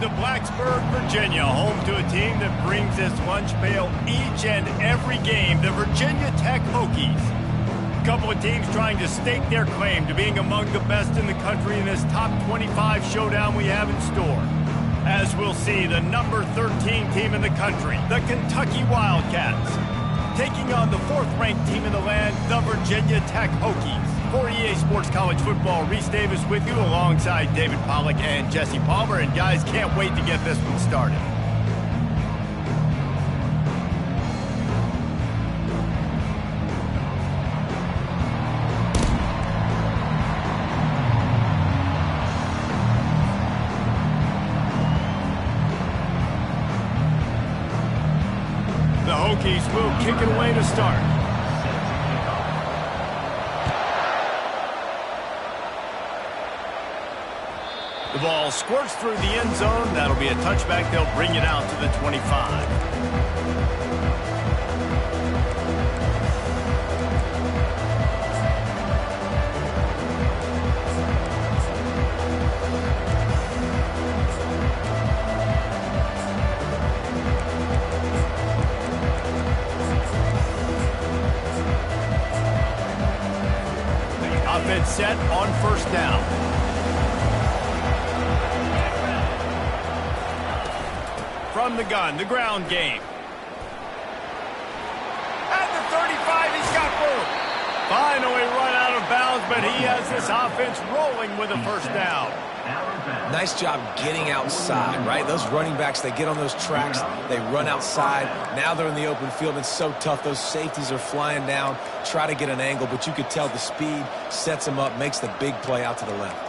to Blacksburg, Virginia, home to a team that brings this lunch pail each and every game, the Virginia Tech Hokies. A couple of teams trying to stake their claim to being among the best in the country in this top 25 showdown we have in store. As we'll see, the number 13 team in the country, the Kentucky Wildcats, taking on the 4th-ranked team in the land, the Virginia Tech Hokies. For EA Sports College Football, Reese Davis with you alongside David Pollack and Jesse Palmer. And guys, can't wait to get this one started. The Hokies will kick it away to start. The ball squirts through the end zone. That'll be a touchback. They'll bring it out to the 25. Offense set on 1st down. From the gun, the ground game. At the 35, he's got room. Finally run out of bounds, but he has this offense rolling with a 1st down. Nice job getting outside, right? Those running backs, they get on those tracks, they run outside. Now they're in the open field. It's so tough. Those safeties are flying down, try to get an angle, but you could tell the speed sets them up, makes the big play out to the left.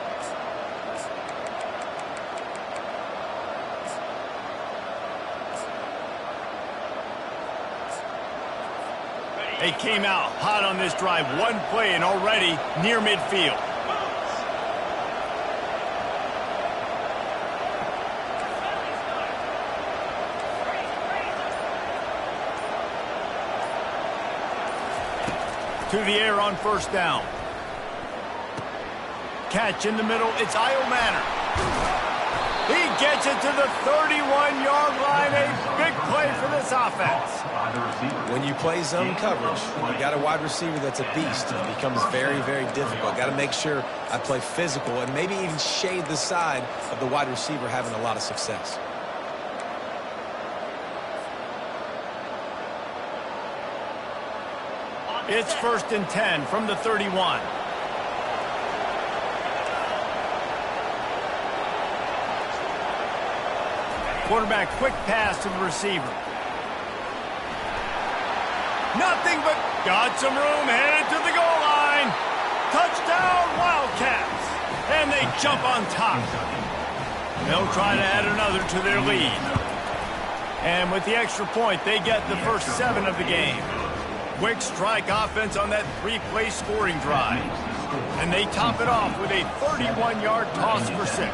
They came out hot on this drive. One play and already near midfield. To the air on 1st down. Catch in the middle. It's Io Manor. He gets it to the 31-yard line. A big play for this offense. When you play zone coverage, you got a wide receiver that's a beast. It becomes very, very difficult. Got to make sure I play physical and maybe even shade the side of the wide receiver having a lot of success. It's 1st and 10 from the 31. Quarterback quick pass to the receiver. Nothing but got some room, headed to the goal line. Touchdown Wildcats. And they jump on top. They'll try to add another to their lead. And with the extra point, they get the first 7 of the game. Quick strike offense on that 3-play scoring drive. And they top it off with a 31-yard toss for 6.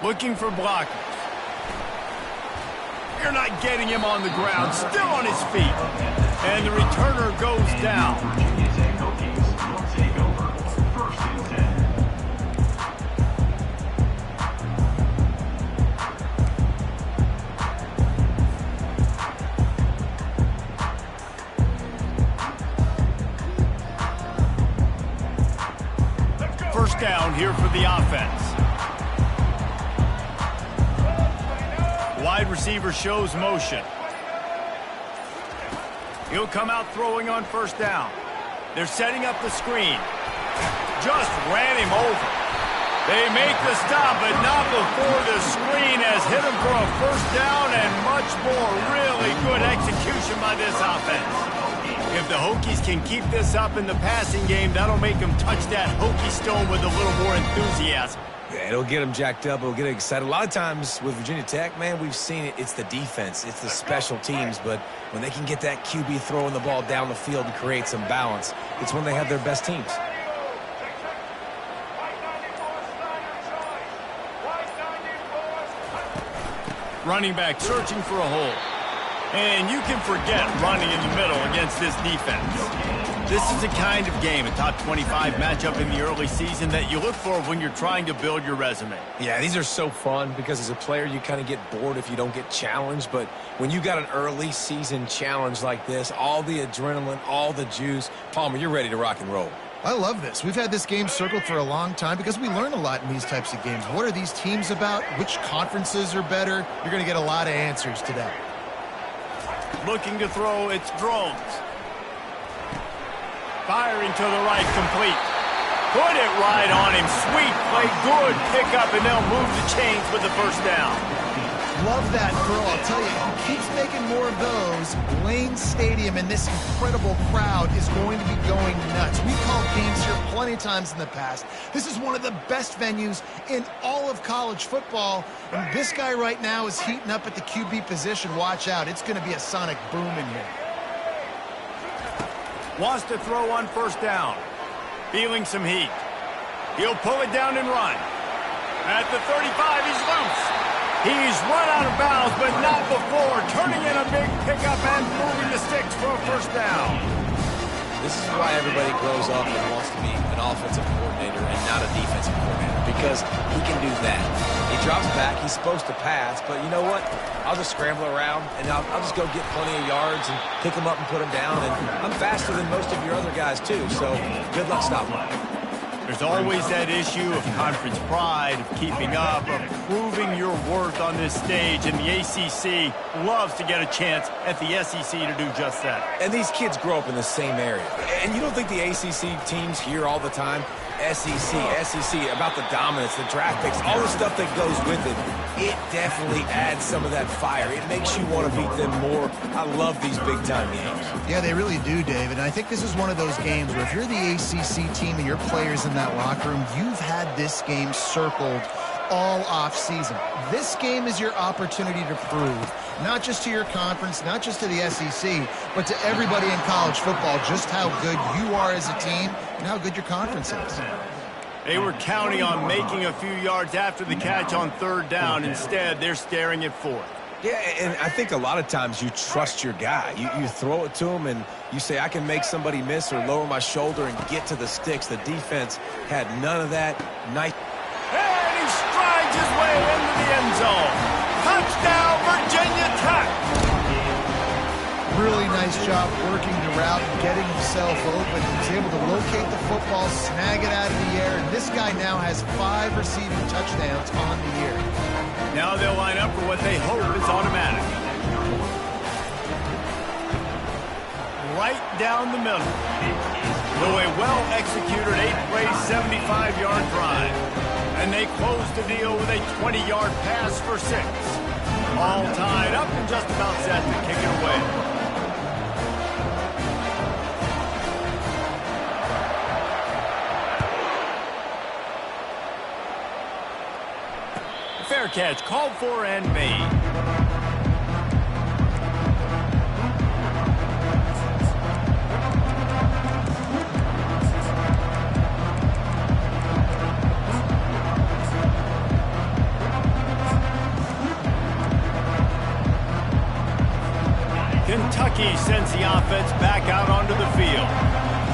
Looking for blockers. You're not getting him on the ground, still on his feet. And the returner goes down. First down here for the offense. Wide receiver shows motion. He'll come out throwing on 1st down. They're setting up the screen. Just ran him over. They make the stop, but not before the screen has hit him for a 1st down and much more. Really good execution by this offense. If the Hokies can keep this up in the passing game, that'll make them touch that Hokie stone with a little more enthusiasm. Yeah, it'll get them jacked up. It'll get them excited. A lot of times with Virginia Tech, man, we've seen it. It's the defense. It's the special teams. But when they can get that QB throwing the ball down the field and create some balance, it's when they have their best teams. Running back searching for a hole. And you can forget running in the middle against this defense. This is the kind of game, a top 25 matchup in the early season, that you look for when you're trying to build your resume. Yeah, these are so fun because as a player, you kind of get bored if you don't get challenged. But when you got an early season challenge like this, all the adrenaline, all the juice, Palmer, you're ready to rock and roll. I love this. We've had this game circled for a long time because we learn a lot in these types of games. What are these teams about? Which conferences are better? You're going to get a lot of answers today. Looking to throw, it's Drones. Firing to the right, complete. Put it right on him. Sweet play, good pickup, and they'll move the chains with the first down. Love that throw. I'll tell you, he keeps making more of those. Lane Stadium and this incredible crowd is going to be going nuts. We've called games here plenty of times in the past. This is one of the best venues in all of college football. And this guy right now is heating up at the QB position. Watch out. It's going to be a sonic boom in here. Wants to throw on first down. Feeling some heat. He'll pull it down and run. At the 35, he's loose. He's run out of bounds, but not before turning in a big pickup and moving the sticks for a first down. This is why everybody grows up and wants to be an offensive coordinator and not a defensive coordinator, because he can do that. He drops back, he's supposed to pass, but you know what? I'll just scramble around, and I'll just go get plenty of yards and pick him up and put him down, and I'm faster than most of your other guys, too, so good luck stopping me. There's always that issue of conference pride, of keeping up, of proving your worth on this stage, and the ACC loves to get a chance at the SEC to do just that. And these kids grow up in the same area. And you don't think the ACC teams hear all the time, SEC, about the dominance, the draft picks, all the stuff that goes with it. It definitely adds some of that fire. It makes you want to beat them more. I love these big-time games. Yeah, they really do, David. And I think this is one of those games where if you're the ACC team and your players in that locker room, you've had this game circled all off-season. This game is your opportunity to prove, not just to your conference, not just to the SEC, but to everybody in college football, just how good you are as a team and how good your conference is. They were counting on making a few yards after the catch on third down. Instead, they're staring at fourth. Yeah, and I think a lot of times you trust your guy. You throw it to him and you say, I can make somebody miss or lower my shoulder and get to the sticks. The defense had none of that. Nice. And he strides his way into the end zone. Touchdown, Virginia Tech. Really nice job working the route and getting himself open. He was able to locate the football, snag it out of the air, and this guy now has 5 receiving touchdowns on the year. Now they'll line up for what they hope is automatic. Right down the middle. So a well-executed 8-play, 75-yard drive. And they close the deal with a 20-yard pass for 6. All tied up and just about set to kick it away. Fair catch, called for and made. Kentucky sends the offense back out onto the field.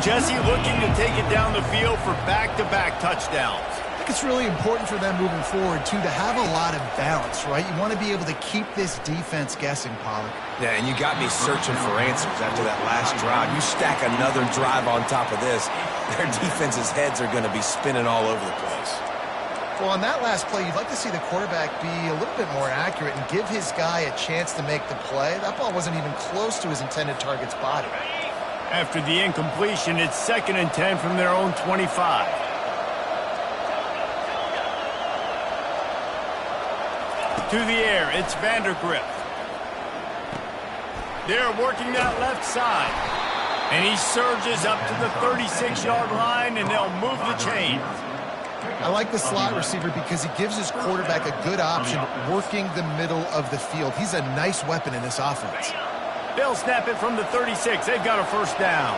Jesse looking to take it down the field for back-to-back touchdowns. I think it's really important for them moving forward, too, to have a lot of balance, right? You want to be able to keep this defense guessing, Pollard. Yeah, and you got me searching for answers after that last drive. You stack another drive on top of this, their defense's heads are going to be spinning all over the place. Well, on that last play, you'd like to see the quarterback be a little bit more accurate and give his guy a chance to make the play. That ball wasn't even close to his intended target's body. After the incompletion, it's 2nd and 10 from their own 25. To the air, it's Vandergrift. They're working that left side. And he surges up to the 36-yard line, and they'll move the chains. I like the slot receiver because he gives his quarterback a good option working the middle of the field. He's a nice weapon in this offense. They'll snap it from the 36. They've got a first down.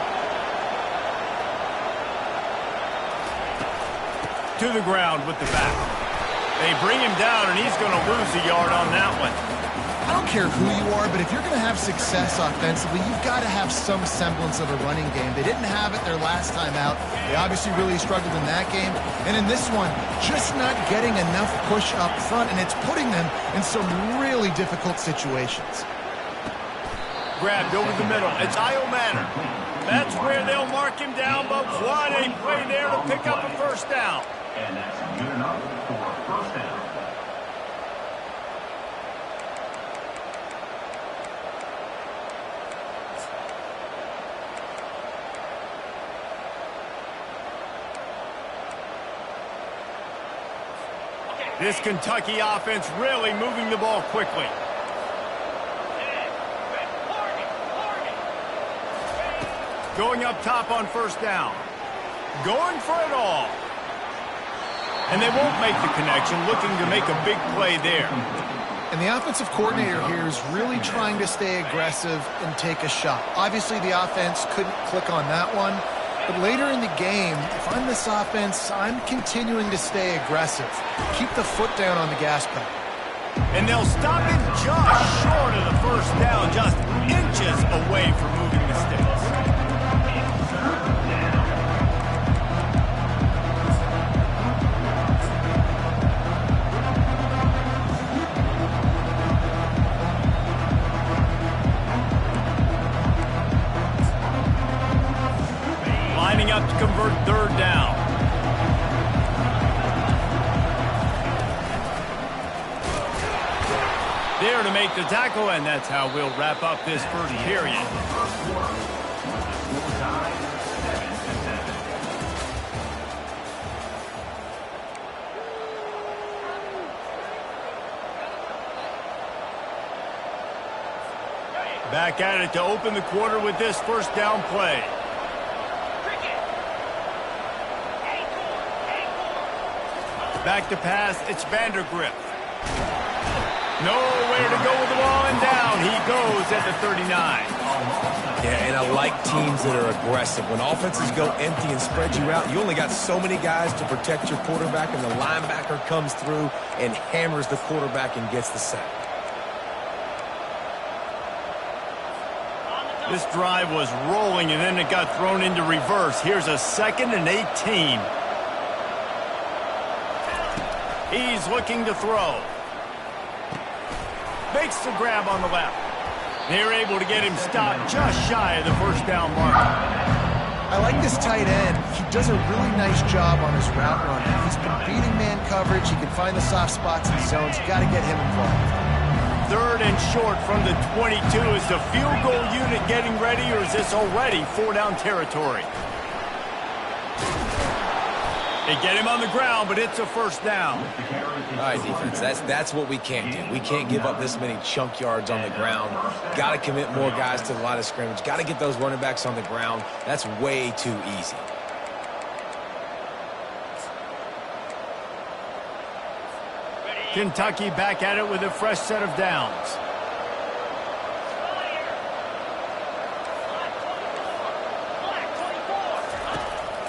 To the ground with the back. They bring him down, and he's going to lose a yard on that one. I don't care who you are, but if you're going to have success offensively, you've got to have some semblance of a running game. They didn't have it their last time out. They obviously really struggled in that game. And in this one, just not getting enough push up front, and it's putting them in some really difficult situations. Grabbed over the middle. It's Io Manor. That's where they'll mark him down, but what a play there to pick up a first down. And that's good enough for a first down. This Kentucky offense really moving the ball quickly. Going up top on first down. Going for it all. And they won't make the connection, looking to make a big play there. And the offensive coordinator here is really trying to stay aggressive and take a shot. Obviously, the offense couldn't click on that one. But later in the game, if I'm this offense, I'm continuing to stay aggressive. Keep the foot down on the gas pedal. And they'll stop him just short of the first down, just inches away from moving the sticks. Lining up to convert third down. There to make the tackle, and that's how we'll wrap up this first period. Back at it to open the quarter with this first down play. Back to pass, it's Vandergrift. Nowhere to go with the ball, and down he goes at the 39. Yeah, and I like teams that are aggressive. When offenses go empty and spread you out, you only got so many guys to protect your quarterback, and the linebacker comes through and hammers the quarterback and gets the sack. This drive was rolling, and then it got thrown into reverse. Here's a 2nd and 18. He's looking to throw. Makes the grab on the left. They're able to get him stopped just shy of the first down mark. I like this tight end. He does a really nice job on his route running. He's been beating man coverage. He can find the soft spots and zones. You got to get him involved. 3rd and short from the 22. Is the field goal unit getting ready, or is this already 4-down territory? They get him on the ground, but it's a first down. All right, defense, that's what we can't do. We can't give up this many chunk yards on the ground. Got to commit more guys to the line of scrimmage. Got to get those running backs on the ground. That's way too easy. Kentucky back at it with a fresh set of downs.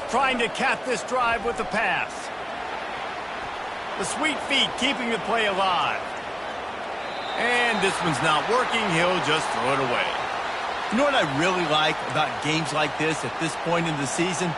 Trying to cap this drive with the pass. The sweet feet keeping the play alive. And this one's not working. He'll just throw it away. You know what I really like about games like this at this point in the season?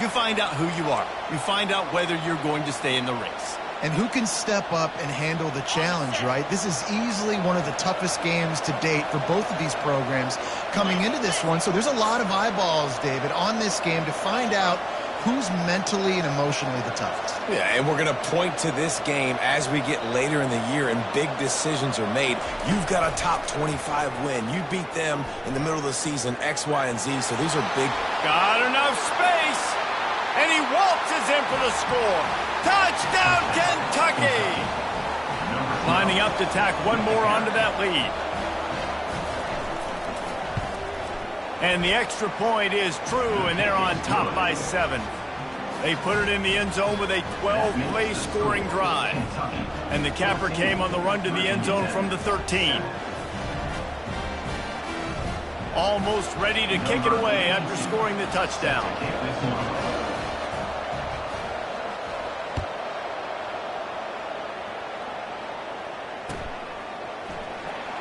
You find out who you are. You find out whether you're going to stay in the race. And who can step up and handle the challenge, right? This is easily one of the toughest games to date for both of these programs coming into this one. So there's a lot of eyeballs, David, on this game to find out who's mentally and emotionally the toughest. Yeah, and we're going to point to this game as we get later in the year and big decisions are made. You've got a top 25 win. You beat them in the middle of the season, X, Y, and Z. So these are big. Got enough space. And he waltzes in for the score. Touchdown, Kentucky! Lining up to tack one more onto that lead. And the extra point is true, and they're on top by 7. They put it in the end zone with a 12-play scoring drive. And the capper came on the run to the end zone from the 13. Almost ready to kick it away after scoring the touchdown.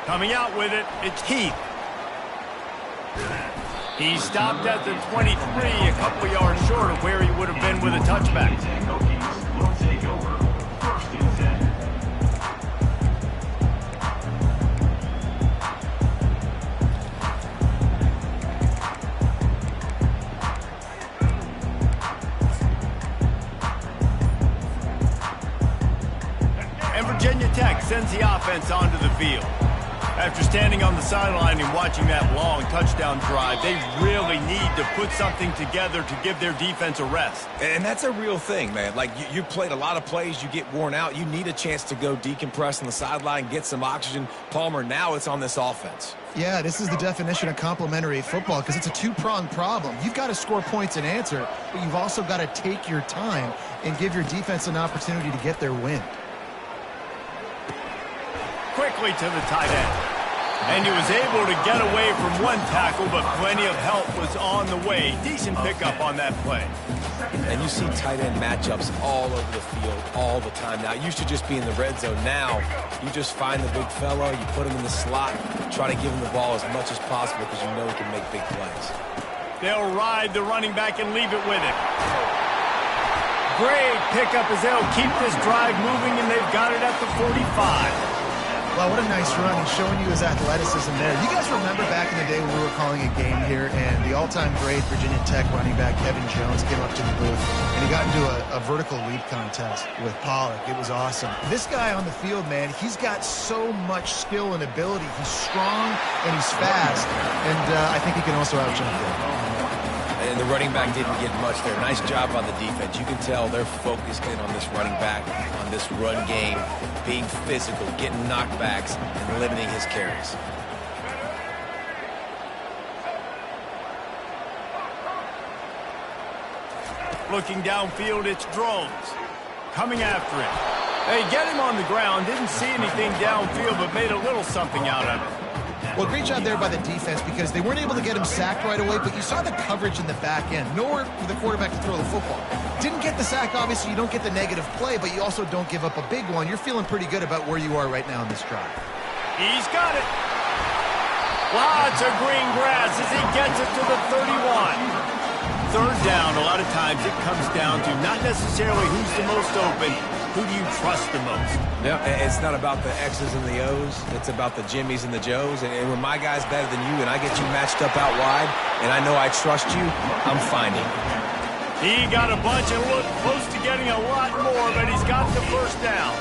Coming out with it, it's Heath. He stopped at the 23, a couple of yards short of where he would have been with a touchback. Hokies will take over 1st and 10. And Virginia Tech sends the offense onto the field. After standing on the sideline and watching that long touchdown drive, they really need to put something together to give their defense a rest. And that's a real thing, man. Like, you played a lot of plays, you get worn out. You need a chance to go decompress on the sideline, get some oxygen. Palmer, now it's on this offense. Yeah, this is the definition of complementary football because it's a two-pronged problem. You've got to score points and answer, but you've also got to take your time and give your defense an opportunity to get their win. Quickly to the tight end. And he was able to get away from one tackle, but plenty of help was on the way. Decent pickup on that play. And you see tight end matchups all over the field all the time now. It used to just be in the red zone. Now you just find the big fella, you put him in the slot, try to give him the ball as much as possible because you know he can make big plays. They'll ride the running back and leave it with him. Great pickup as they'll keep this drive moving, and they've got it at the 45. Wow, what a nice run. He's showing you his athleticism there. You guys remember back in the day when we were calling a game here and the all-time great Virginia Tech running back Kevin Jones came up to the booth and he got into a vertical leap contest with Pollock. It was awesome. This guy on the field, man, he's got so much skill and ability. He's strong and he's fast, and I think he can also outjump him. And the running back didn't get much there. Nice job on the defense. You can tell they're focused in on this running back, on this run game, being physical, getting knockbacks, and limiting his carries. Looking downfield, it's Drones. Coming after him. They get him on the ground. Didn't see anything downfield, but made a little something out of it. Well, great job there by the defense because they weren't able to get him sacked right away, but you saw the coverage in the back end. Nowhere for the quarterback to throw the football. Didn't get the sack, obviously. You don't get the negative play, but you also don't give up a big one. You're feeling pretty good about where you are right now in this drive. He's got it. Lots of green grass as he gets it to the 31. Third down, a lot of times it comes down to not necessarily who's the most open, who do you trust the most? Yeah, it's not about the X's and the O's. It's about the Jimmies and the Joes. And when my guy's better than you and I get you matched up out wide and I know I trust you, I'm finding. He got a bunch and looked close to getting a lot more, but he's got the first down.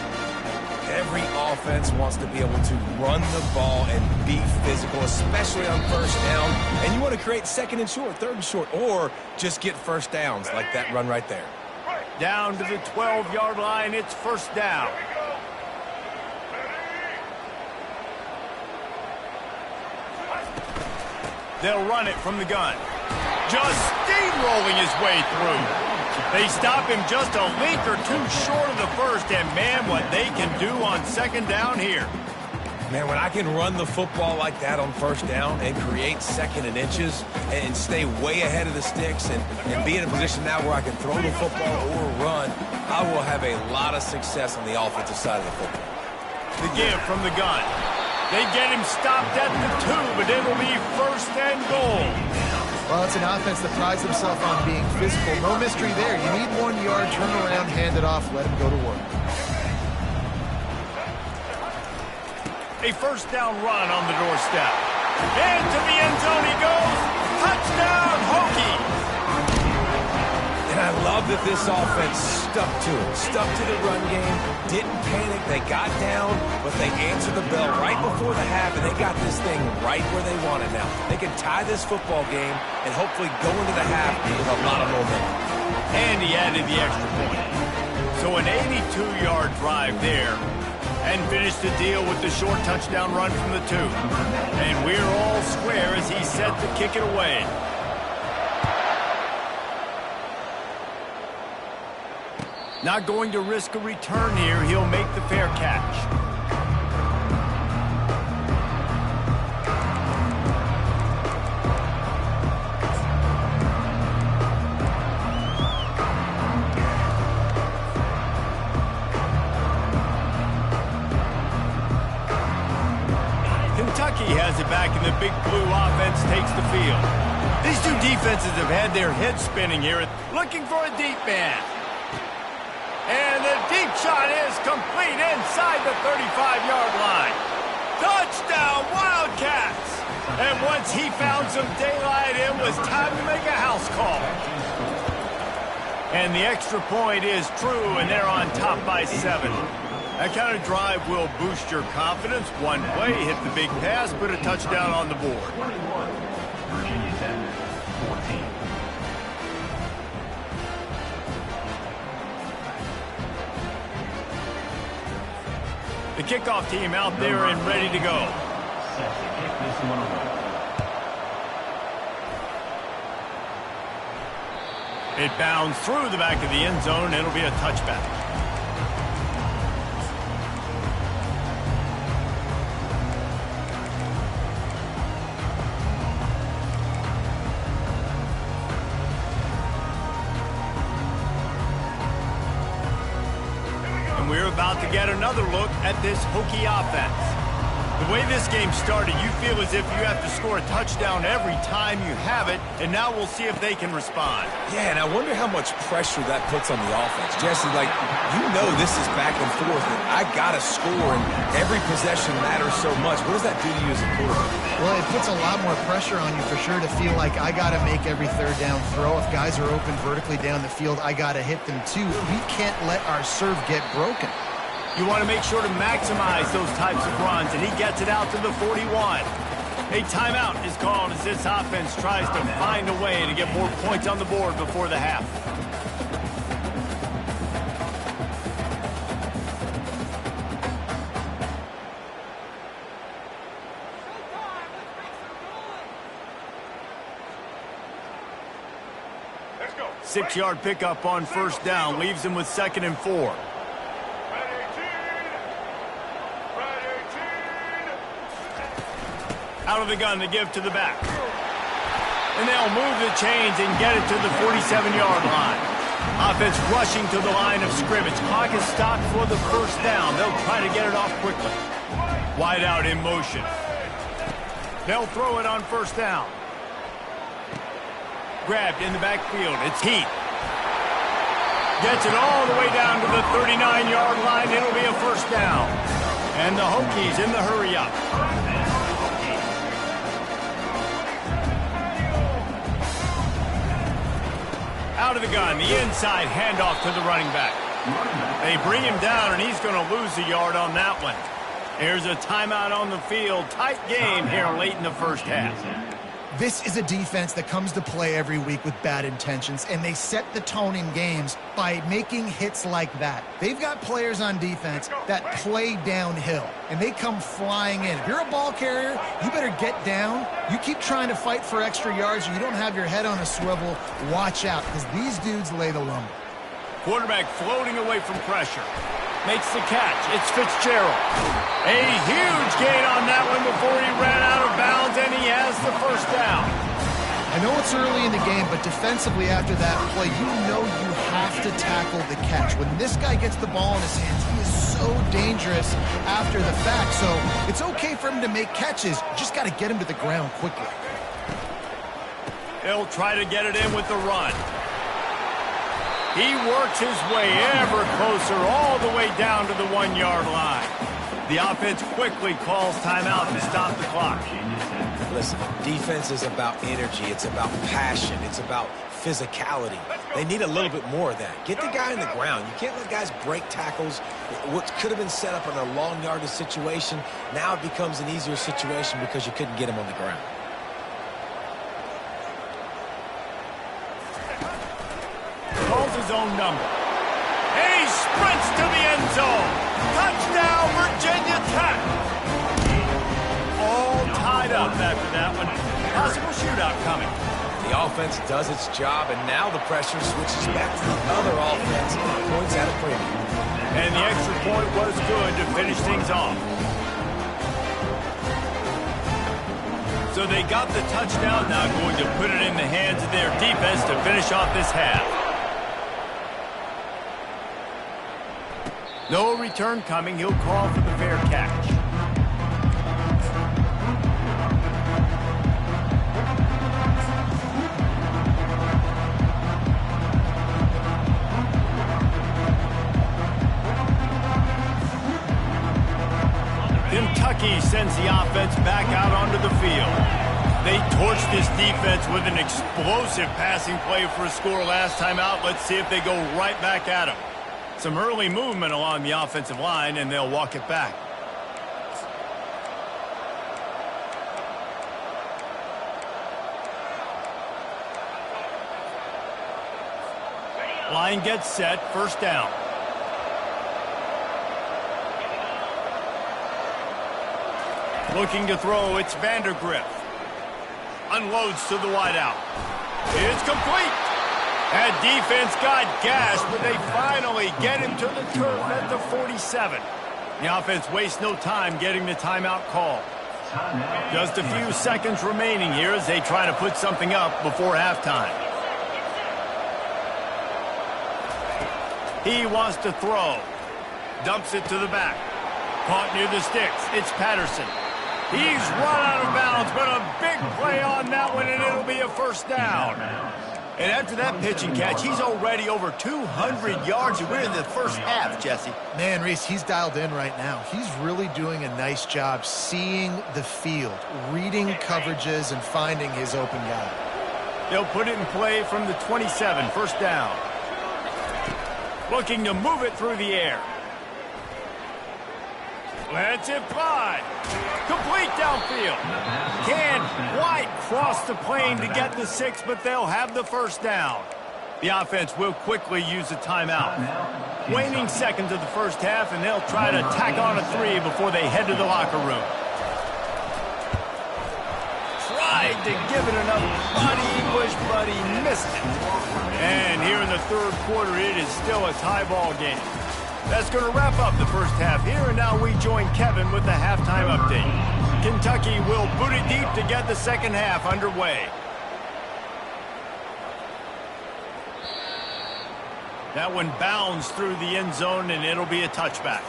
Every offense wants to be able to run the ball and be physical, especially on first down. And you want to create second and short, third and short, or just get first downs like that run right there. Down to the 12-yard line, it's first down. They'll run it from the gun. Just steamrolling his way through. They stop him just a link or two short of the first, and man, what they can do on second down here. Man, when I can run the football like that on first down and create second and inches and stay way ahead of the sticks and be in a position now where I can throw the football or run, I will have a lot of success on the offensive side of the football. The give from the gun. They get him stopped at the 2, but it'll be first and goal. Well, it's an offense that prides themselves on being physical. No mystery there. You need 1 yard, turn around, hand it off, let him go to work. A first down run on the doorstep. Into the end zone he goes. Touchdown, Hokies! And I love that this offense stuck to it. Stuck to the run game. Didn't panic. They got down, but they answered the bell right before the half, and they got this thing right where they want it now. They can tie this football game and hopefully go into the half with a lot of momentum. And he added the extra point. So an 82-yard drive there. And finished the deal with the short touchdown run from the 2. And we're all square as he's set to kick it away. Not going to risk a return here. He'll make the fair catch. has it back, and the big blue offense takes the field. These two defenses have had their heads spinning here, looking for a deep man. And the deep shot is complete inside the 35-yard line. Touchdown, Wildcats! And once he found some daylight, it was time to make a house call. And the extra point is true, and they're on top by 7. That kind of drive will boost your confidence. One play, hit the big pass, put a touchdown on the board. 21, Virginia Tech, 14. The kickoff team out there and ready to go. Set to kick this one away. It bounds through the back of the end zone, and it'll be a touchback. And we're about to get another look at this Hokie offense. The way this game started, you feel as if you have to score a touchdown every time you have it, and now we'll see if they can respond. Yeah, and I wonder how much pressure that puts on the offense. Jesse, like, you know this is back and forth, and I got to score, and every possession matters so much. What does that do to you as a quarterback? Well, it puts a lot more pressure on you for sure to feel like I got to make every third down throw. If guys are open vertically down the field, I got to hit them too. We can't let our serve get broken. You want to make sure to maximize those types of runs, and he gets it out to the 41. A timeout is called as this offense tries to find a way to get more points on the board before the half. Let's go. 6-yard pickup on first down leaves him with 2nd and 4. Out of the gun to give to the back. And they'll move the chains and get it to the 47-yard line. Offense rushing to the line of scrimmage. Clock is stopped for the first down. They'll try to get it off quickly. Wide out in motion. They'll throw it on first down. Grabbed in the backfield. It's Heath. Gets it all the way down to the 39-yard line. It'll be a first down. And the Hokies in the hurry-up. Out of the gun, the inside handoff to the running back. They bring him down, and he's going to lose a yard on that one. There's a timeout on the field. Tight game here late in the first half. This is a defense that comes to play every week with bad intentions, and they set the tone in games by making hits like that. They've got players on defense that play downhill, and they come flying in. If you're a ball carrier, you better get down. You keep trying to fight for extra yards, or you don't have your head on a swivel. Watch out, because these dudes lay the lumber. Quarterback floating away from pressure. Makes the catch. It's Fitzgerald. A huge gain on that one before he ran out of bounds, and he has the first down. I know it's early in the game, but defensively after that play, you know you have to tackle the catch. When this guy gets the ball in his hands, he is so dangerous after the fact. So it's okay for him to make catches. You just got to get him to the ground quickly. He'll try to get it in with the run. He works his way ever closer all the way down to the 1-yard line. The offense quickly calls timeout to stop the clock. Listen, defense is about energy. It's about passion. It's about physicality. They need a little bit more of that. Get the guy in the ground. You can't let guys break tackles. What could have been set up in a long yardage situation, now it becomes an easier situation because you couldn't get him on the ground. Calls his own number. And he sprints to the end zone. Touchdown, Virginia Tech. All tied up after that one. Possible shootout coming. The offense does its job, and now the pressure switches back to the other offense. Points at a premium. And the extra point was good to finish things off. So they got the touchdown, now going to put it in the hands of their defense to finish off this half. No return coming. He'll call for the fair catch. sends the offense back out onto the field. They torched this defense with an explosive passing play for a score last time out. Let's see if they go right back at him. Some early movement along the offensive line, and they'll walk it back. Line gets set, first down. Looking to throw, it's Vandergriff. Unloads to the wideout. It's complete. That defense got gashed, but they finally get him to the turf at the 47. The offense wastes no time getting the timeout call. Just a few seconds remaining here as they try to put something up before halftime. He wants to throw. Dumps it to the back. Caught near the sticks. It's Patterson. He's run out of bounds, but a big play on that one, and it'll be a first down. And after that pitch and catch, he's already over 200 yards, and we're in the first half, Jesse. Man, Reese, he's dialed in right now. He's really doing a nice job seeing the field, reading coverages, and finding his open guy. They'll put it in play from the 27, first down. Looking to move it through the air. Lets it fly. Complete downfield. Can't quite cross the plane to get the 6, but they'll have the first down. The offense will quickly use a timeout. Waning seconds of the first half, and they'll try to tack on a 3 before they head to the locker room. Tried to give it enough body push, but he missed it. And here in the third quarter, it is still a tie ball game. That's going to wrap up the first half here, and now we join Kevin with the halftime update. Kentucky will boot it deep to get the second half underway. That one bounds through the end zone, and it'll be a touchback.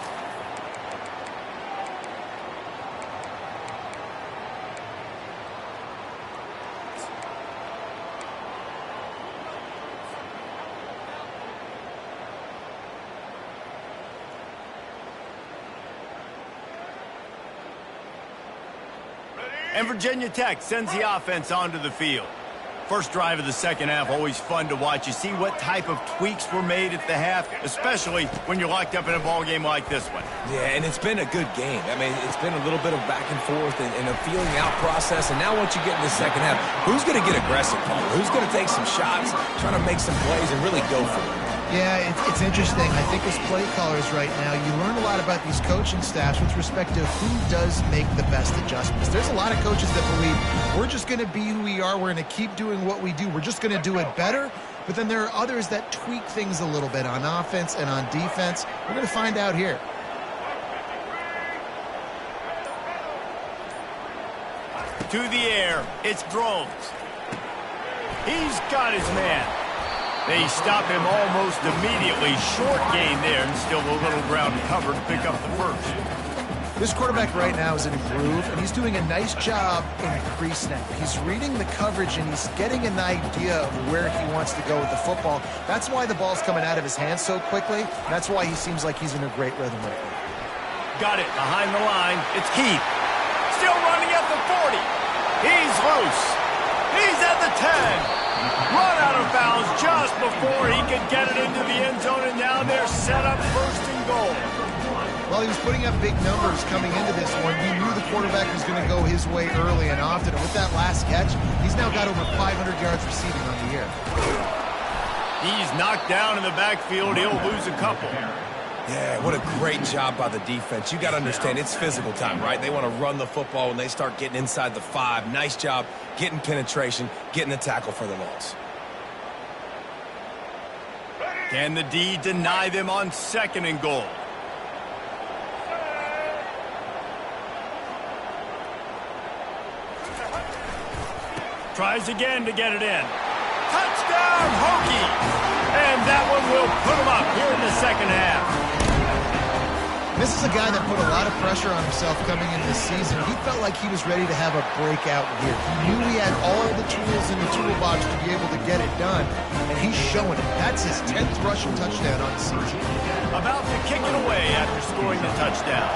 And Virginia Tech sends the offense onto the field. First drive of the second half, always fun to watch. You see what type of tweaks were made at the half, especially when you're locked up in a ball game like this one. Yeah, and it's been a good game. I mean, it's been a little bit of back and forth and a feeling out process. And now once you get in the second half, who's going to get aggressive, Paul? Who's going to take some shots, trying to make some plays and really go for it? Yeah, it's interesting. I think as play callers right now, you learn a lot about these coaching staffs with respect to who does make the best adjustments. There's a lot of coaches that believe we're just going to be who we are. We're going to keep doing what we do. We're just going to do it better. But then there are others that tweak things a little bit on offense and on defense. We're going to find out here. To the air, it's Drones. He's got his man. They stop him almost immediately. Short gain there, and still a little ground to cover to pick up the first. This quarterback right now is in a groove, and he's doing a nice job in pre-snap. He's reading the coverage, and he's getting an idea of where he wants to go with the football. That's why the ball's coming out of his hands so quickly. That's why he seems like he's in a great rhythm right now. Got it behind the line. It's Keith. Still running at the 40. He's loose. He's at the 10. Run out of bounds just before he could get it into the end zone, and now they're set up first and goal. Well, he was putting up big numbers coming into this one. He knew the quarterback was going to go his way early and often, and with that last catch, he's now got over 500 yards receiving on the year. He's knocked down in the backfield. He'll lose a couple. Yeah, what a great job by the defense. You got to understand, it's physical time, right? They want to run the football when they start getting inside the 5. Nice job getting penetration, getting the tackle for the loss. Can the D deny them on second and goal? Tries again to get it in. Touchdown, Hokie! And that one will put him up here in the second half. This is a guy that put a lot of pressure on himself coming into this season. He felt like he was ready to have a breakout year. He knew he had all the tools in the toolbox to be able to get it done, and he's showing it. That's his 10th rushing touchdown on the season. About to kick it away after scoring the touchdown.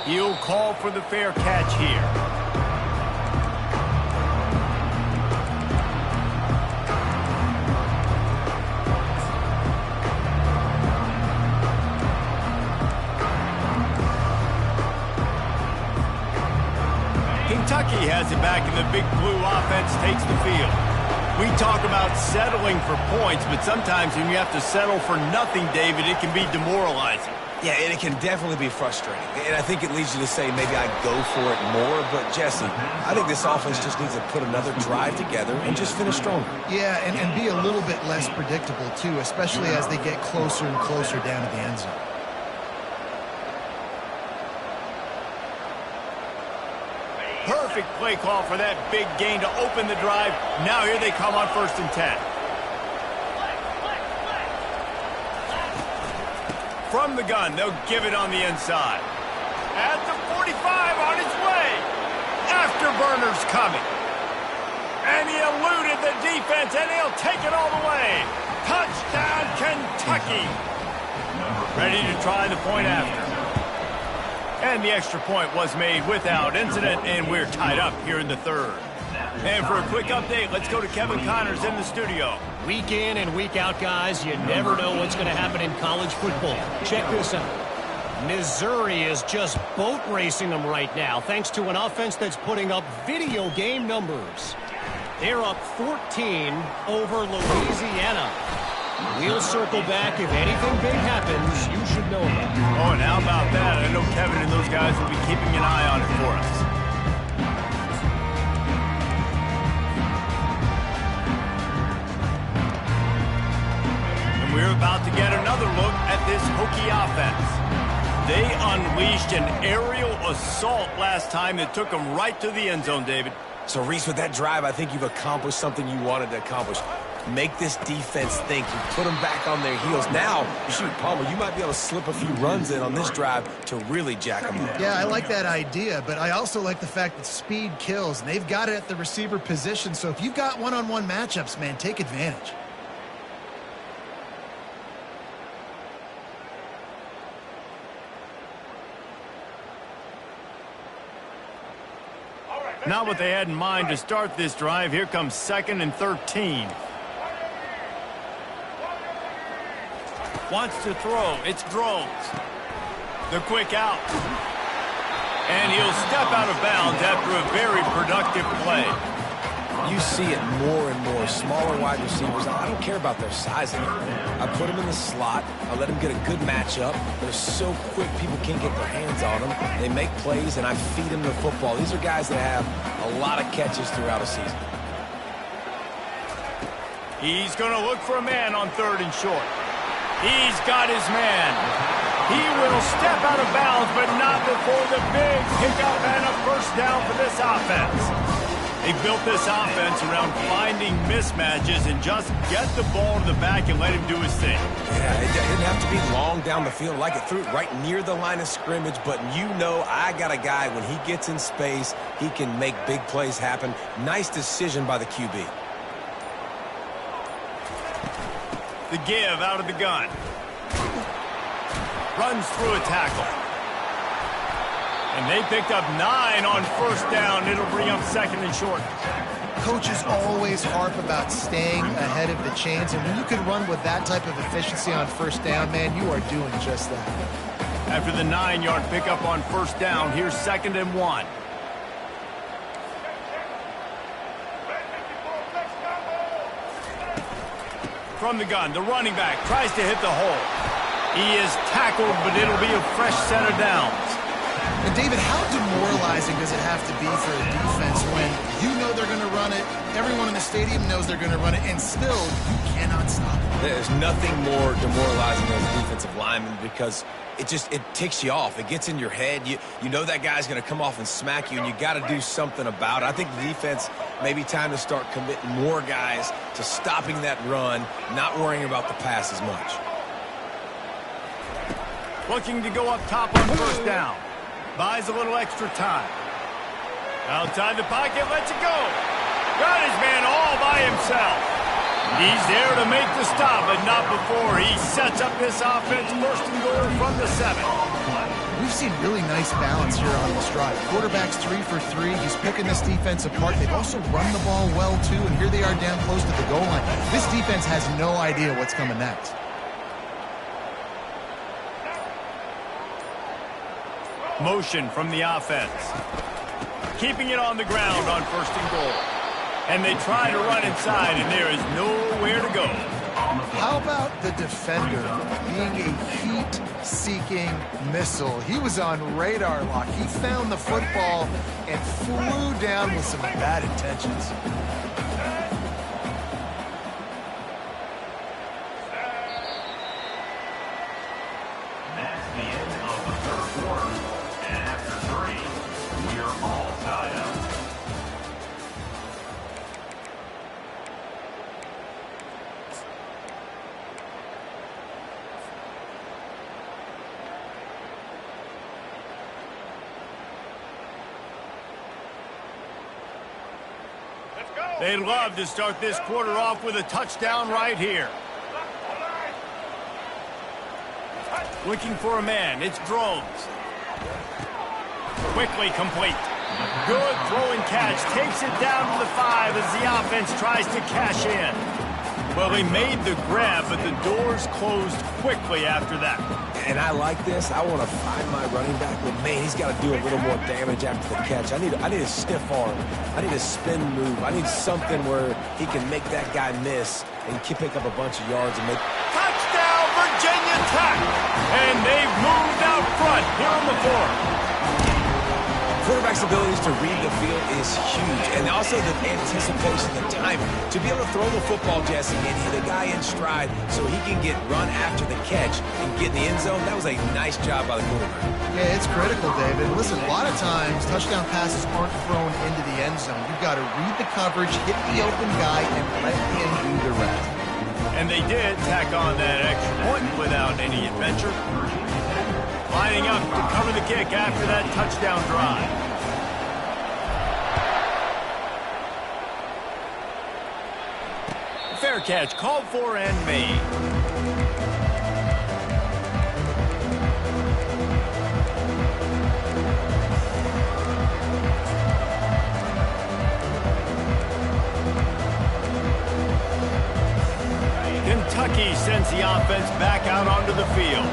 He'll call for the fair catch here. Kentucky has it back, and the big blue offense takes the field. We talk about settling for points, but sometimes when you have to settle for nothing, David, it can be demoralizing. Yeah, and it can definitely be frustrating. And I think it leads you to say maybe I go for it more. But, Jesse, I think this offense just needs to put another drive together and just finish stronger. Yeah, and be a little bit less predictable, too, especially as they get closer and closer down to the end zone. Perfect play call for that big gain to open the drive. Now here they come on 1st and 10. From the gun, they'll give it on the inside. At the 45, on his way. Afterburner's coming. And he eluded the defense, and he'll take it all the way. Touchdown, Kentucky. Ready to try the point after. And the extra point was made without incident, and we're tied up here in the 3rd. And for a quick update, let's go to Kevin Connors in the studio. Week in and week out, guys, you never know what's going to happen in college football. Check this out. Missouri is just boat racing them right now, thanks to an offense that's putting up video game numbers. They're up 14 over Louisiana. We'll circle back if anything big happens you should know about. Oh, and how about that? I know Kevin and those guys will be keeping an eye on it for us. And we're about to get another look at this Hokie offense. They unleashed an aerial assault last time that took them right to the end zone, David. So, Reese, with that drive, I think you've accomplished something you wanted to accomplish. Make this defense think. You put them back on their heels. Now, shoot, Palmer, you might be able to slip a few runs in on this drive to really jack them up. Yeah, I like that idea, but I also like the fact that speed kills, and they've got it at the receiver position. So if you've got one-on-one matchups, man, take advantage. Not what they had in mind to start this drive. Here comes 2nd and 13. Wants to throw. It's Drones. The quick out. And he'll step out of bounds after a very productive play. You see it more and more. Smaller wide receivers. I don't care about their size anymore. I put them in the slot. I let them get a good matchup. They're so quick, people can't get their hands on them. They make plays, and I feed them the football. These are guys that have a lot of catches throughout a season. He's going to look for a man on 3rd and short. He's got his man. He will step out of bounds, but not before the big pickup and a 1st down for this offense. They built this offense around finding mismatches and just get the ball to the back and let him do his thing. Yeah, it didn't have to be long down the field. Like it threw it right near the line of scrimmage, but you know I got a guy, when he gets in space, he can make big plays happen. Nice decision by the QB. The give out of the gun. Runs through a tackle. And they picked up 9 on 1st down. It'll bring up 2nd and short. Coaches always harp about staying ahead of the chains, and when you can run with that type of efficiency on 1st down, man, you are doing just that. After the 9-yard pickup on 1st down, here's 2nd and 1. From the gun, the running back tries to hit the hole. He is tackled, but it'll be a fresh set of downs. And David, how demoralizing does it have to be for a defense when you know they're going to run it, everyone in the stadium knows they're going to run it, and still you cannot stop it? There's nothing more demoralizing than a defensive lineman because it ticks you off. It gets in your head. You know that guy's going to come off and smack you, and you got to do something about it. I think the defense may be time to start committing more guys to stopping that run, not worrying about the pass as much. Looking to go up top on 1st down. Buys a little extra time. Outside the pocket, lets it go. Got his man all by himself. He's there to make the stop, but not before he sets up this offense 1st and goal from the 7. We've we've seen really nice balance here on this drive. Quarterback's 3 for 3. He's picking this defense apart. They've also run the ball well, too, and here they are down close to the goal line. This defense has no idea what's coming next. Motion from the offense. Keeping it on the ground on 1st and goal. And they try to run inside, and there is nowhere to go. How about the defender being a heat-seeking missile? He was on radar lock. He found the football and flew down with some bad intentions. That's the end of the third quarter. And after 3, we're all tied up. They'd love to start this quarter off with a touchdown right here. Looking for a man. It's Drones. Quickly complete. Good throw and catch. Takes it down to the 5 as the offense tries to cash in. Well, he made the grab, but the doors closed quickly after that. And I like this. I want to find my running back, but man, he's got to do a little more damage after the catch. I need a stiff arm. I need a spin move. I need something where he can make that guy miss and pick up a bunch of yards and make... Touchdown, Virginia Tech! And they've moved out front here on the 4th. Quarterback's abilities to read the field is huge, and also the anticipation, the timing. To be able to throw the football, Jesse, and hit a guy in stride so he can get run after the catch and get in the end zone, that was a nice job by the quarterback. Yeah, it's critical, David. Listen, a lot of times touchdown passes aren't thrown into the end zone. You've got to read the coverage, hit the open guy, and let him do the rest. And they did tack on that extra point without any adventure. Lining up to cover the kick after that touchdown drive. Fair catch called for and made. Kentucky sends the offense back out onto the field.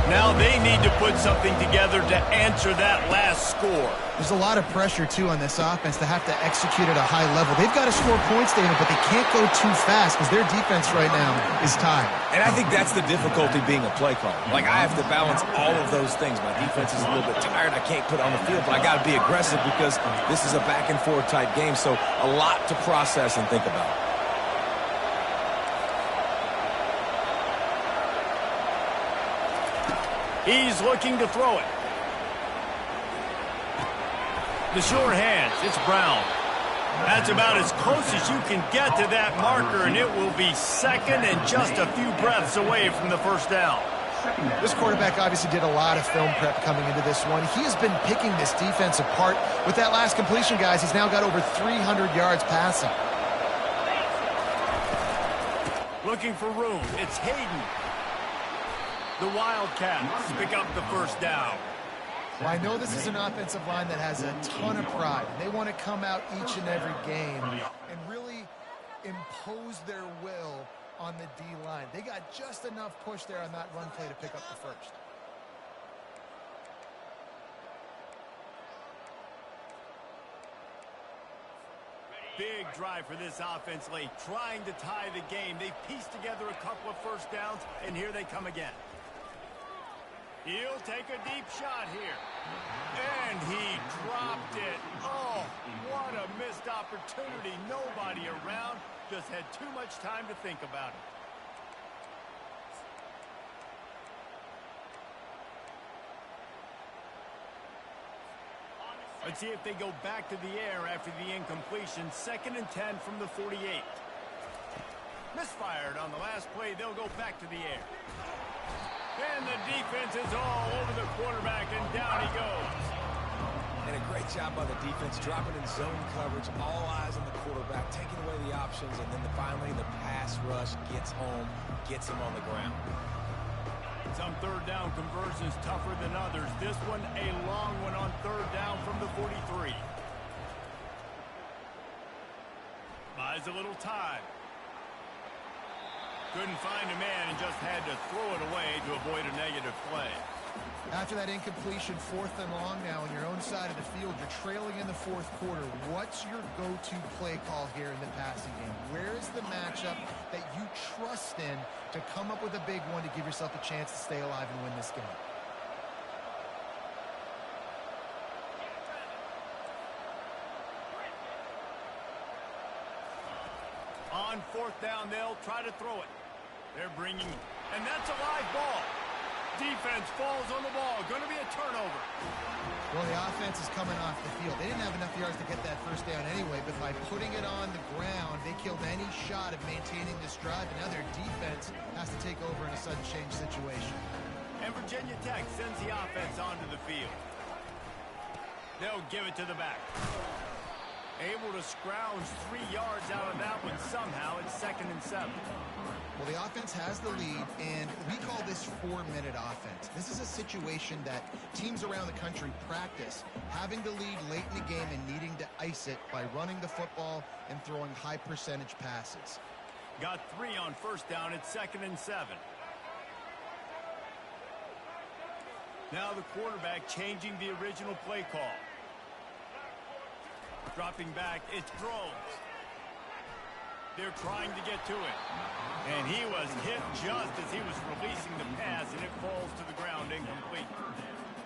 Now they need to put something together to answer that last score. There's a lot of pressure, too, on this offense to have to execute at a high level. They've got to score points, David, but they can't go too fast because their defense right now is tired. And I think that's the difficulty being a play caller. Like, I have to balance all of those things. My defense is a little bit tired. I can't put it on the field, but I got to be aggressive because this is a back-and-forth type game, so a lot to process and think about. He's looking to throw it. The short hands, it's Brown. That's about as close as you can get to that marker, and it will be second and just a few breaths away from the first down. This quarterback obviously did a lot of film prep coming into this one. He has been picking this defense apart. With that last completion, guys, he's now got over 300 yards passing. Looking for room, it's Hayden. The Wildcats pick up the first down. Well, I know this is an offensive line that has a ton of pride. They want to come out each and every game and really impose their will on the D-line. They got just enough push there on that run play to pick up the first. Big drive for this offense late, trying to tie the game. They pieced together a couple of first downs, and here they come again. He'll take a deep shot here. And he dropped it. Oh, what a missed opportunity. Nobody around. Just had too much time to think about it. Let's see if they go back to the air after the incompletion. 2nd and 10 from the 48. Misfired on the last play. They'll go back to the air. And the defense is all over the quarterback, and down he goes. And a great job by the defense, dropping in zone coverage, all eyes on the quarterback, taking away the options, and then finally the pass rush gets home, gets him on the ground. Some third down conversions tougher than others. This one a long one on third down from the 43. Buys a little time. Couldn't find a man and just had to throw it away to avoid a negative play. After that incompletion, 4th and long now on your own side of the field, you're trailing in the 4th quarter. What's your go-to play call here in the passing game? Where's the matchup that you trust in to come up with a big one to give yourself a chance to stay alive and win this game? On 4th down, they'll try to throw it. They're bringing, and that's a live ball. Defense falls on the ball. Going to be a turnover. Well, the offense is coming off the field. They didn't have enough yards to get that first down anyway, but by putting it on the ground, they killed any shot of maintaining this drive, and now their defense has to take over in a sudden change situation. And Virginia Tech sends the offense onto the field. They'll give it to the back. Able to scrounge 3 yards out of that one somehow. It's 2nd and 7. Well, the offense has the lead, and we call this 4-minute offense. This is a situation that teams around the country practice, having the lead late in the game and needing to ice it by running the football and throwing high-percentage passes. Got 3 on 1st down. It's 2nd and 7. Now the quarterback changing the original play call. Dropping back, it's Drones. They're trying to get to it. And he was hit just as he was releasing the pass, and it falls to the ground incomplete.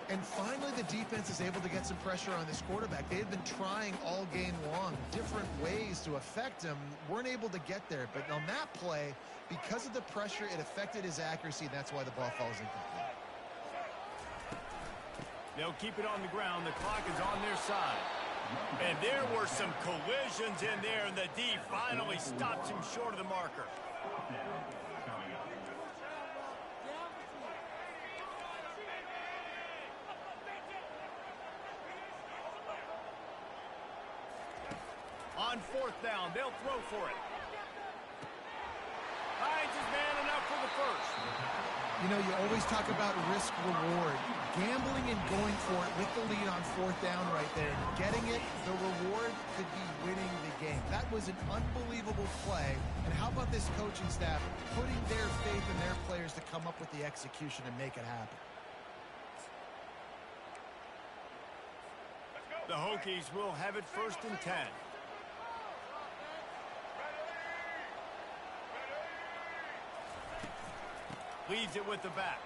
And finally, the defense is able to get some pressure on this quarterback. They had been trying all game long, different ways to affect him, weren't able to get there. But on that play, because of the pressure, it affected his accuracy, and that's why the ball falls incomplete. They'll keep it on the ground. The clock is on their side. And there were some collisions in there, and the D finally stops him short of the marker. On 4th down, they'll throw for it. Hides his man enough for the first. You know, you always talk about risk-reward. Gambling and going for it with the lead on 4th down right there. Getting it, the reward could be winning the game. That was an unbelievable play. And how about this coaching staff putting their faith in their players to come up with the execution and make it happen? The Hokies will have it 1st and 10. Leaves it with the back.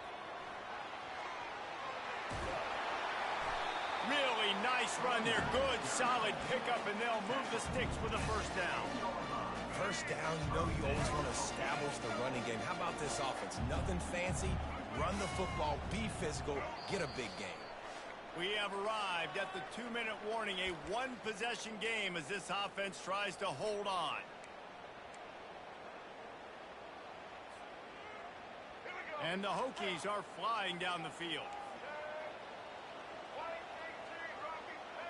Really nice run there. Good, solid pickup, and they'll move the sticks with a 1st down. 1st down, you know you always want to establish the running game. How about this offense? Nothing fancy. Run the football, be physical, get a big game. We have arrived at the 2-minute warning, a 1-possession game as this offense tries to hold on. And the Hokies are flying down the field.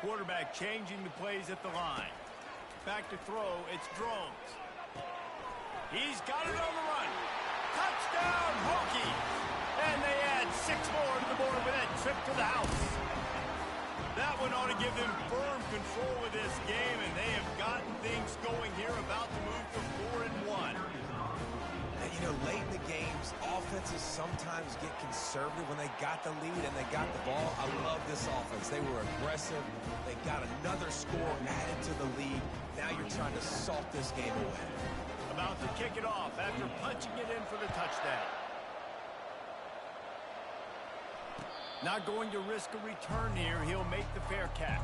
Quarterback changing the plays at the line. Back to throw, it's Drones. He's got it on the run. Touchdown, Hokies! And they add 6 more to the board with that trip to the house. That one ought to give them firm control of this game, and they have gotten things going here, about to move to 4-1. You know, late in the games, offenses sometimes get conservative when they got the lead and they got the ball. I love this offense. They were aggressive. They got another score added to the lead. Now you're trying to salt this game away. About to kick it off after punching it in for the touchdown. Not going to risk a return here. He'll make the fair catch.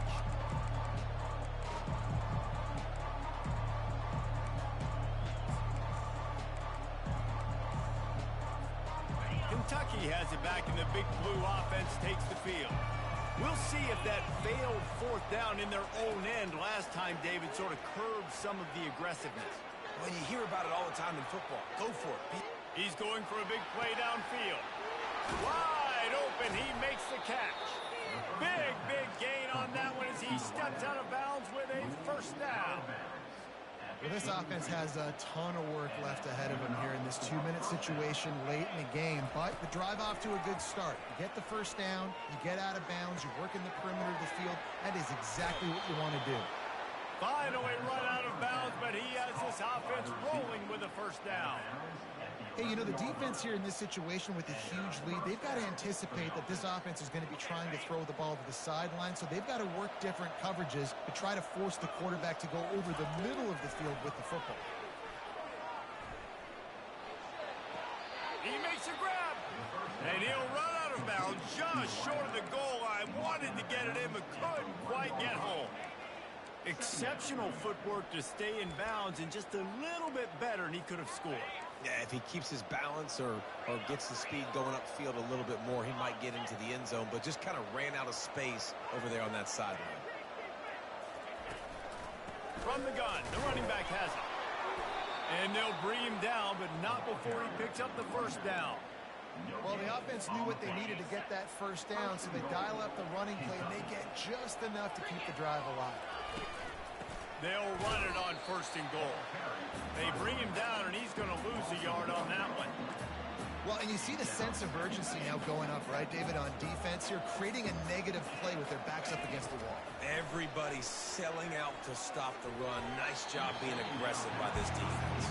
Kentucky has it back, and the Big Blue offense takes the field. We'll see if that failed 4th down in their own end last time, David, sort of curbed some of the aggressiveness. Well, you hear about it all the time in football. Go for it. He's going for a big play downfield. Wide open, he makes the catch. Big gain on that one as he steps out of bounds with a 1st down. Well, this offense has a ton of work left ahead of them here in this 2-minute situation late in the game, but the drive off to a good start. You get the first down, you get out of bounds, you're working the perimeter of the field. That is exactly what you want to do. Finally run out of bounds, but he has this offense rolling with a first down. Hey, you know, the defense here in this situation with a huge lead, they've got to anticipate that this offense is going to be trying to throw the ball to the sideline, so they've got to work different coverages to try to force the quarterback to go over the middle of the field with the football. He makes a grab, and he'll run out of bounds just short of the goal line. Wanted to get it in, but couldn't quite get home. Exceptional footwork to stay in bounds, and just a little bit better, and he could have scored. Yeah, if he keeps his balance or gets the speed going upfield a little bit more, he might get into the end zone, but just kind of ran out of space over there on that sideline. From the gun, the running back has it. And they'll bring him down, but not before he picks up the first down. Well, the offense knew what they needed to get that first down, so they dial up the running play, and they get just enough to keep the drive alive. They'll run it on first and goal. They bring him down, and he's going to lose a yard on that one. Well, and you see the sense of urgency now going up, right, David, on defense here, creating a negative play with their backs up against the wall. Everybody's selling out to stop the run. Nice job being aggressive by this defense.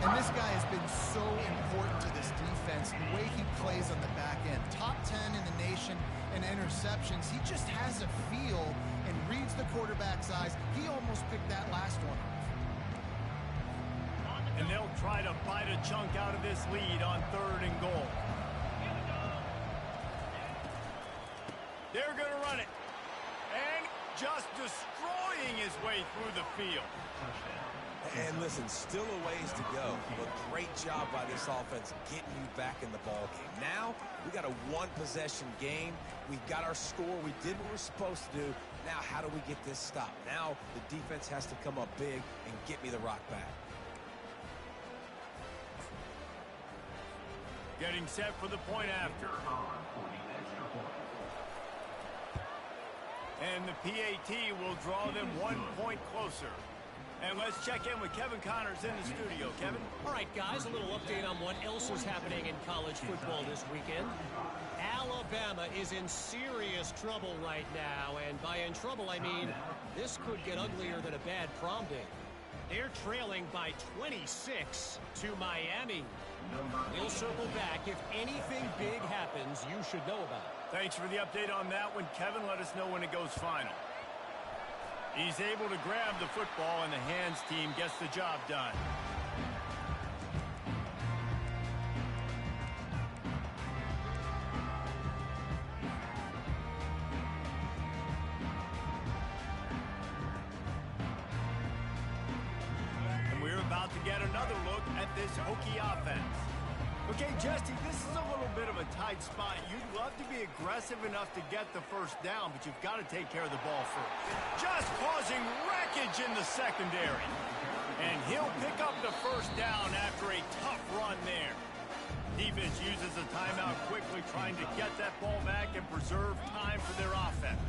And this guy has been so important to this defense, the way he plays on the back end. Top 10 in the nation in interceptions. He just has a feel and reads the quarterback's eyes. He almost picked that last one off. And they'll try to bite a chunk out of this lead on third and goal. They're going to run it. And just destroying his way through the field. And listen, still a ways to go, but great job by this offense getting you back in the ball game. Now, we got a one-possession game. We've got our score. We did what we're supposed to do. Now, how do we get this stopped? Now, the defense has to come up big and get me the rock back. Getting set for the point after. And the PAT will draw them 1 point closer. And let's check in with Kevin Connors in the studio. Kevin? All right, guys, a little update on what else is happening in college football this weekend. Alabama is in serious trouble right now, and by in trouble, I mean this could get uglier than a bad prom date. They're trailing by 26 to Miami. We'll circle back. If anything big happens, you should know about it. Thanks for the update on that one, Kevin. Let us know when it goes final. He's able to grab the football, and the hands team gets the job done. And we're about to get another look at this Hokie offense. Okay, Jesse, this is a little bit of a tight spot. You'd love to be aggressive enough to get the first down, but you've got to take care of the ball first. Just causing wreckage in the secondary. And he'll pick up the first down after a tough run there. Defense uses a timeout quickly, trying to get that ball back and preserve time for their offense.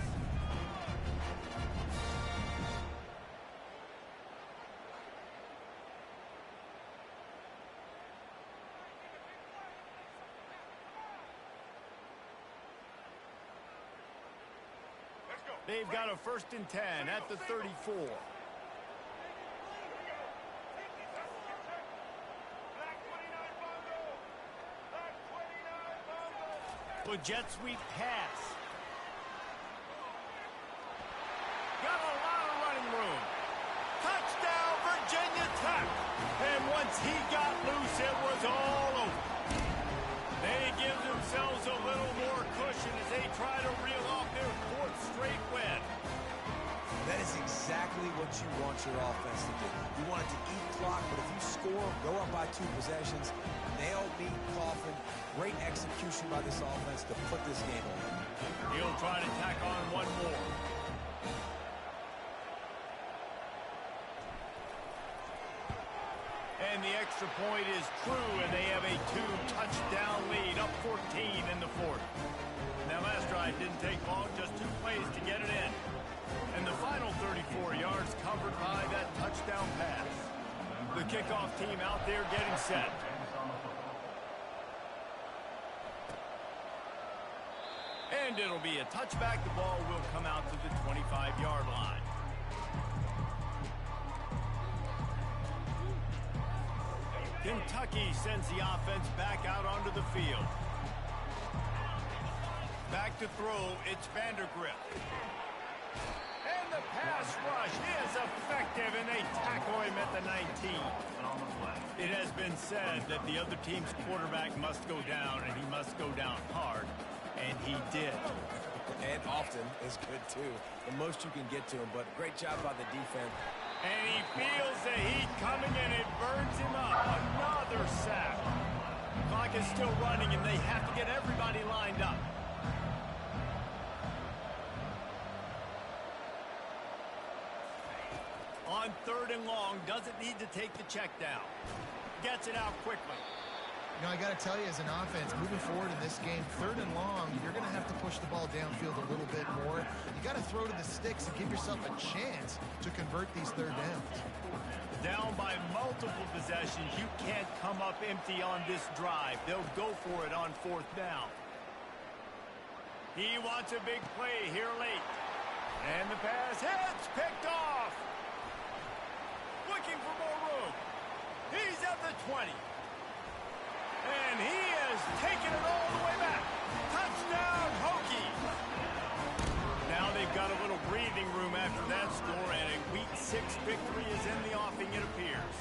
They've got a 1st and 10 at the 34. With jet sweep pass. Got a lot of running room. Touchdown, Virginia Tech. And once he got loose, it was all over. They give themselves a little more cushion as they try to reel off their 4th straight win. That is exactly what you want your offense to do. You want it to eat clock, but if you score, go up by 2 possessions, nail, meet, coffin. Great execution by this offense to put this game away. He'll try to tack on one more. And the extra point is true, and they have a 2-touchdown lead, up 14 in the 4th. That last drive didn't take long, just 2 plays to get it in. And the final 34 yards covered by that touchdown pass. The kickoff team out there getting set. And it'll be a touchback. The ball will come out to the 25-yard line. Kentucky sends the offense back out onto the field. Back to throw, it's Vandergrift. And the pass rush is effective, and they tackle him at the 19. It has been said that the other team's quarterback must go down, and he must go down hard, and he did. And often is good, too. The most you can get to him, but great job by the defense. And he feels the heat coming, and it burns him up. Another sack. Clock is still running, and they have to get everybody lined up. On 3rd and long, doesn't need to take the check down. Gets it out quickly. You know, I got to tell you, as an offense, moving forward in this game, 3rd and long, you're going to have to push the ball downfield a little bit more. You got to throw to the sticks and give yourself a chance to convert these 3rd downs. Down by multiple possessions, you can't come up empty on this drive. They'll go for it on 4th down. He wants a big play here late. And the pass hits, picked off. Looking for more room. He's at the 20. And he has taken it all the way back. Touchdown, Hokies. Now they've got a little breathing room after that score, and a Week 6 victory is in the offing, it appears.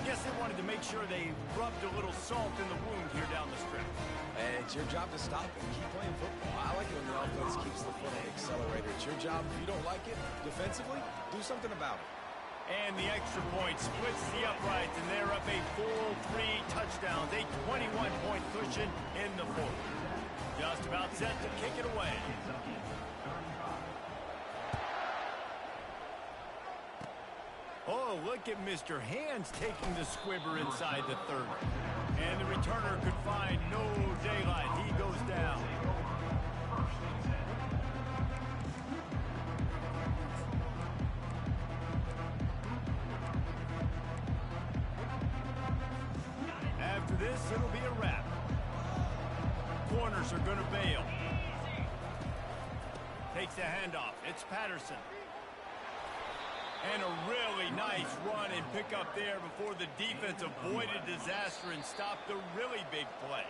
Guess they wanted to make sure they rubbed a little salt in the wound here down the stretch. And it's your job to stop it. Keep playing football. I like it when the offense keeps the foot on the accelerator. It's your job. If you don't like it defensively, do something about it. And the extra point splits the uprights, and they're up a full 3 touchdowns, a 21-point cushion in the 4th. Just about set to kick it away. Oh, look at Mr. Hands taking the squibber inside the 30. And the returner could find no daylight. He goes down. After this, it'll be a wrap. Corners are going to bail. Takes the handoff. It's Patterson. And a really nice run and pick up there before the defense avoided disaster and stopped the really big play.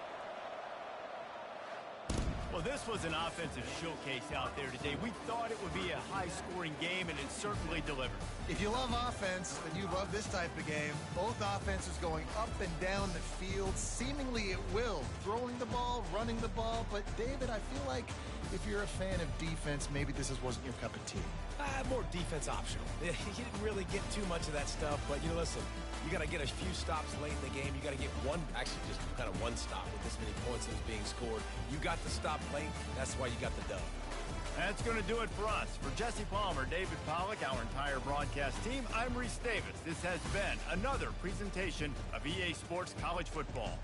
Well, this was an offensive showcase out there today. We thought it would be a high-scoring game, and it certainly delivered. If you love offense, then you love this type of game. Both offenses going up and down the field, seemingly at will. Throwing the ball, running the ball. But, David, I feel like if you're a fan of defense, maybe this wasn't your cup of tea. More defense optional. You didn't really get too much of that stuff, but, listen, you got to get a few stops late in the game. You got to get actually just kind of one stop with this many points that was being scored. You got to stop late. That's why you got the dub. That's going to do it for us. For Jesse Palmer, David Pollack, our entire broadcast team, I'm Reese Davis. This has been another presentation of EA Sports College Football.